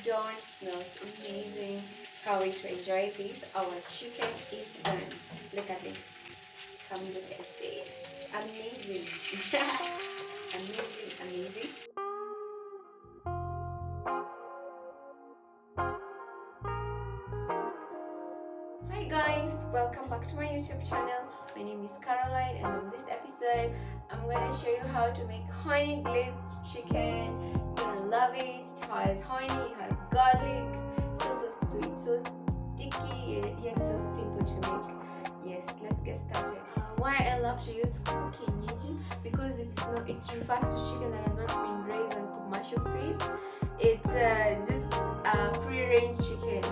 done. Smells amazing. Can't wait to enjoy this. Our chicken is done. Look at this. Come look at this. Amazing. Amazing, amazing. Hi guys, welcome back to my YouTube channel. My name is Caroline, and on this episode I'm going to show you how to make honey glazed chicken. You're gonna love it. It has honey, it has garlic, so sweet, so sticky, yet so simple to make. Yes, let's get started. Why I love to use Kienyeji, because it refers to chicken that has not been raised on commercial feed. It's just free range chicken.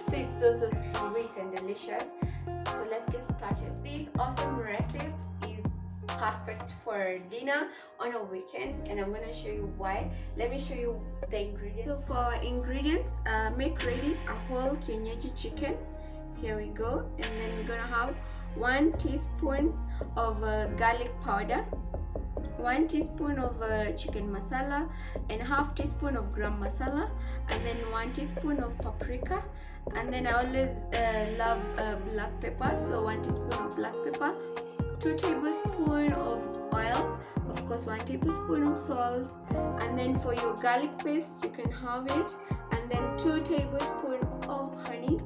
So it's so sweet and delicious. So let's get started. This awesome recipe is perfect for dinner on a weekend, and I'm gonna show you why. Let me show you the ingredients. So for our ingredients, make ready a whole Kienyeji chicken. Here we go. And then we're gonna have 1 teaspoon of garlic powder, 1 teaspoon of chicken masala, and half teaspoon of gram masala, and then 1 teaspoon of paprika. And then I always love black pepper, so 1 teaspoon of black pepper, 2 tablespoons of oil, of course 1 tablespoon of salt, and then for your garlic paste you can have it, and then 2 tablespoons of honey,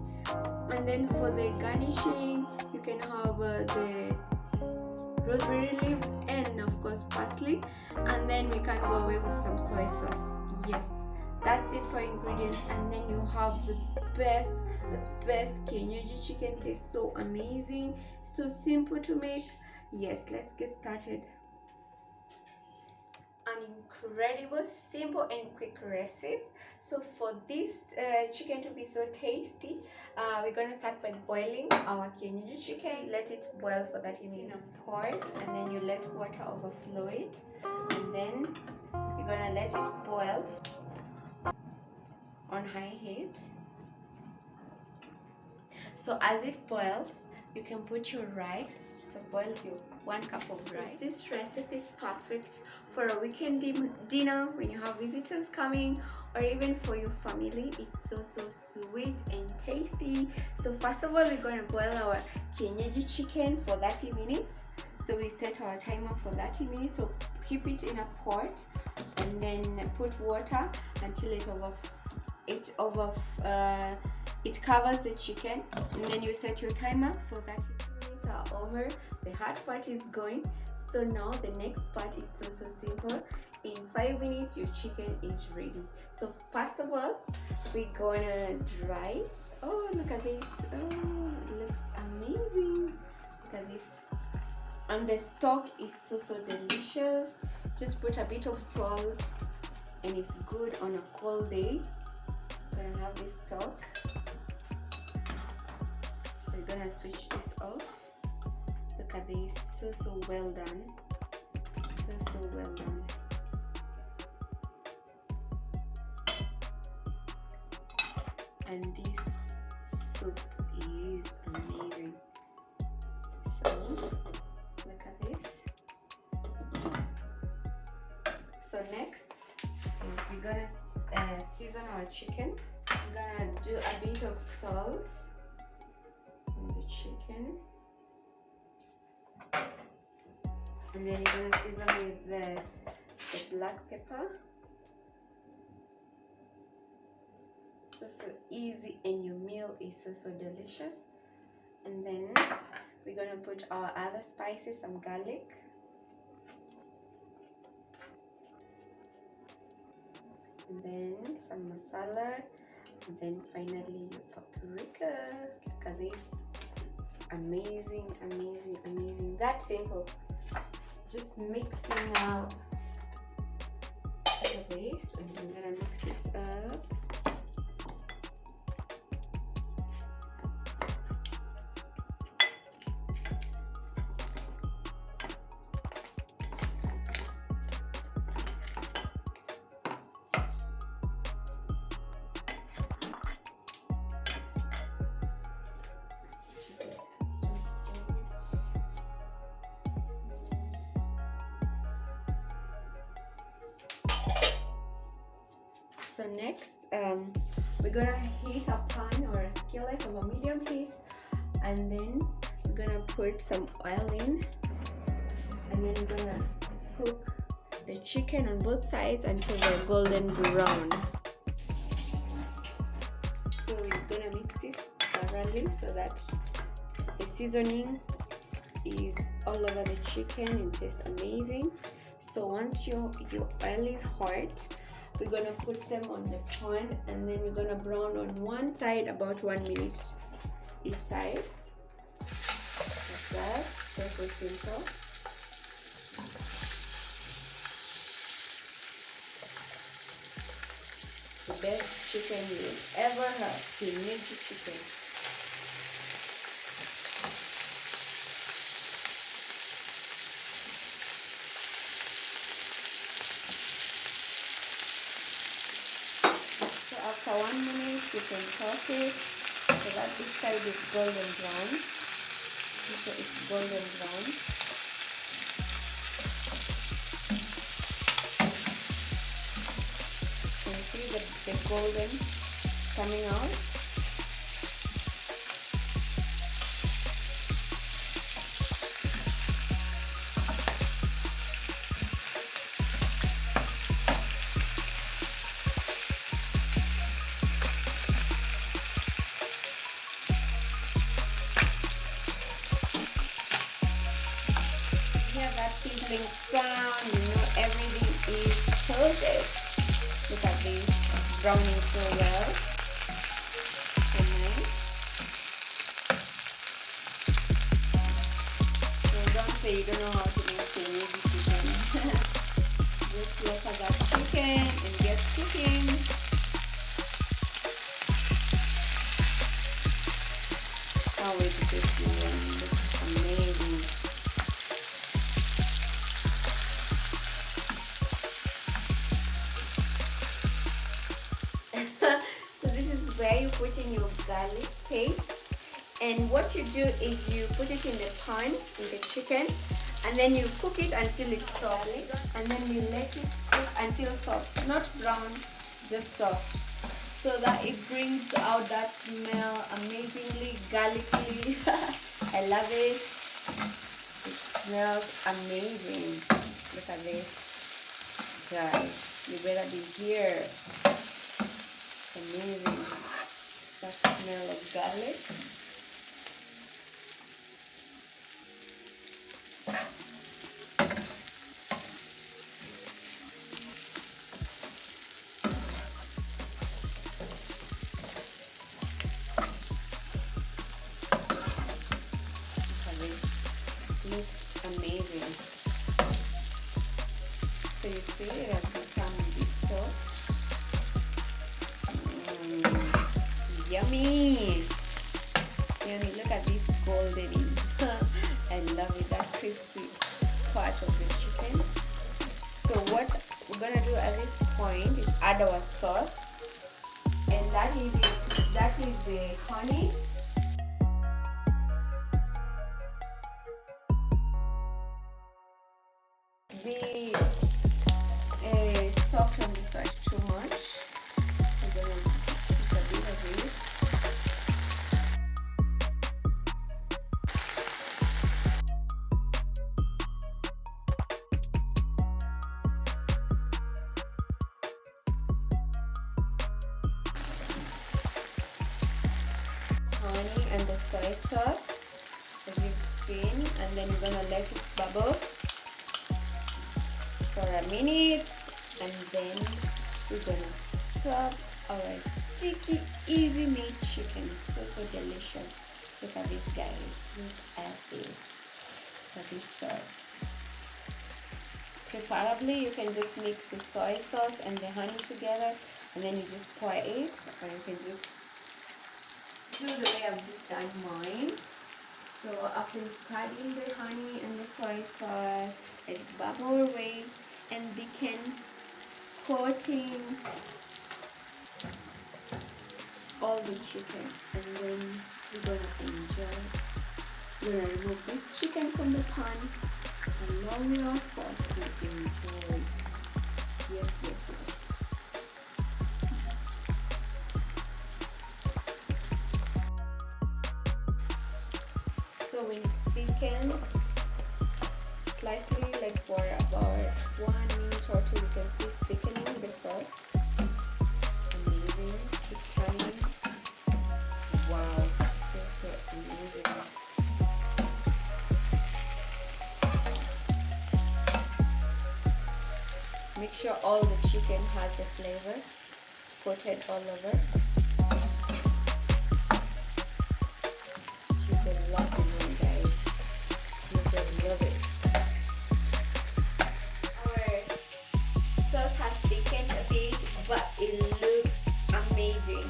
and then for the garnishing you can have the rosemary leaves and of course parsley, and then we can go away with some soy sauce. Yes, that's it for ingredients, and then you have the best Kienyeji chicken. Tastes so amazing, so simple to make. Yes, let's get started. An incredible, simple and quick recipe. So for this chicken to be so tasty, we're gonna start by boiling our Kienyeji chicken. Let it boil for 30 minutes in a pot, and then you let water overflow it, and then you're gonna let it boil on high heat. So as it boils, you can put your rice. So boil your 1 cup of rice. This recipe is perfect for a weekend dinner when you have visitors coming, or even for your family. It's so sweet and tasty. So first of all, we're going to boil our Kienyeji chicken for 30 minutes. So we set our timer for 30 minutes. So keep it in a pot, and then put water until it covers the chicken, and then you set your timer for 30 minutes are over. The hard part is going. So now the next part is so simple. In 5 minutes your chicken is ready. So first of all, we're gonna dry it. Oh, look at this. Oh, it looks amazing. Look at this. And the stock is so delicious. Just put a bit of salt, and it's good on a cold day. We're gonna have this stock. So we're gonna switch this off. Look at this, so well done, so well done. And this soup is amazing. So look at this. So next is we're gonna season our chicken. I'm gonna do a bit of salt on the chicken, and then you're gonna season with the black pepper. So easy, and your meal is so delicious. And then we're gonna put our other spices, some garlic, and then some masala, and then finally your paprika. Look at this. Amazing. That simple. Just mixing up this, and I'm gonna mix this up. So So next, we're gonna heat a pan or a skillet of a medium heat, and then we're gonna put some oil in, and then we're gonna cook the chicken on both sides until they're golden brown. So we're gonna mix this thoroughly so that the seasoning is all over the chicken and tastes amazing. So once your oil is hot, we're gonna put them on the pan, and then we're gonna brown on one side about 1 minute each side. Like that, so simple. The best chicken you'll ever have, Kienyeji chicken. So after 1 minute, you can toss it so that this side is golden brown. So it's golden brown. The golden coming out. Hear that sizzling sound, you know everything is perfect. Look at this. Browning so well. So nice. So don't say you don't know how to make Kienyeji chicken. Just look at that chicken and get cooking. Can't wait to taste this one. It looks amazing. So this is where you put in your garlic paste, and what you do is you put it in the pan in the chicken, and then you cook it until it's soft, and then you let it cook until soft, not brown, just soft, so that it brings out that smell amazingly garlicky. I love it. It smells amazing. Look at this, guys. You better be here. Amazing. That smell of garlic. Looks amazing. So you see it has become this soft. Yummy! Yummy, look at this golden. I love it, that crispy part of the chicken. So what we're gonna do at this point is add our sauce, and that is it. That is the honey. We soften the sauce too much. We're gonna put a bit of it. Honey and the soy sauce, as you've seen, and then you're gonna let it bubble for a minute, and then we're gonna serve our sticky, easy made chicken. So delicious. Look at this, guys. Look at this. Look at this sauce. Preferably you can just mix the soy sauce and the honey together, and then you just pour it, or you can just do the way I've just done mine. So after spreading the honey and the soy sauce, let it bubble away and begin coating all the chicken, and then we're gonna enjoy. We're gonna remove this chicken from the pan along with our sauce and enjoy. Yes, yes, yes. chickens, slightly, like for about 1 minute or two. You can see it's thickening the sauce. Amazing. Keep turning. Wow, so amazing. Make sure all the chicken has the flavor. It's coated all over. You will love the one, guys. You will love it. Our sauce has thickened a bit, but it looks amazing.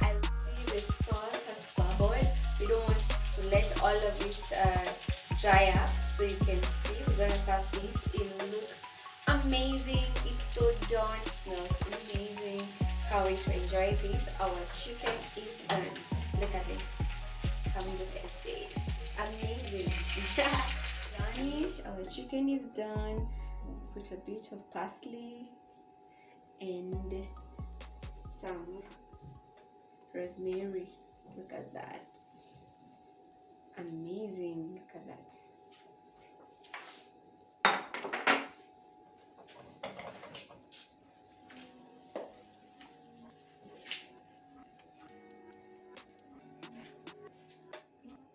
I see the sauce has bubbled. We don't want to let all of it dry up, so you can see. We're gonna start this. It looks amazing. It's so done. It smells amazing. Can't wait to enjoy this. Our chicken is done. Look at this. Have a look at this. Amazing. Garnish. Our chicken is done. Put a bit of parsley and some rosemary. Look at that. Amazing. Look at that.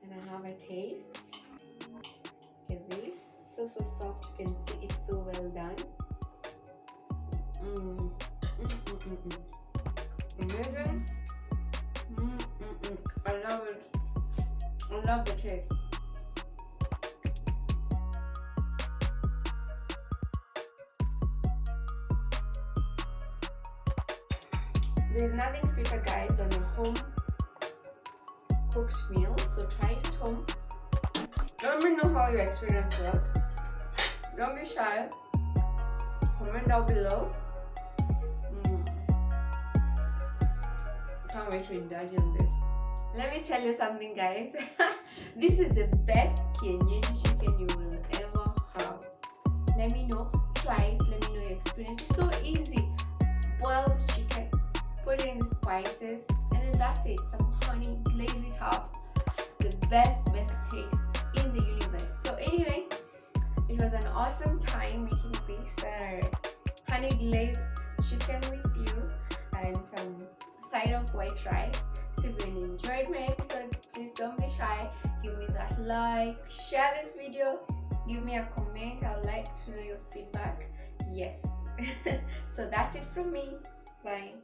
And I have a taste. Look at this. So soft. You can see it's so well done. Amazing. I love it. I love the taste. There's nothing sweeter, guys, than a home cooked meal, so try it at home. Let me know how your experience was. Don't be shy. Comment down below. Can't wait to indulge in this. Let me tell you something, guys. This is the best Kienyeji chicken you will ever have. Let me know. Try it. Let me know your experience. It's so easy. Boil the chicken, put in the spices, and then that's it. Some honey, glaze it up. The best taste in the universe. So anyway, it was an awesome time making this honey glazed chicken with you and some side of white rice. So if you enjoyed my episode, please don't be shy. Give me that like, share this video, give me a comment. I'd like to know your feedback. Yes. So that's it from me. Bye.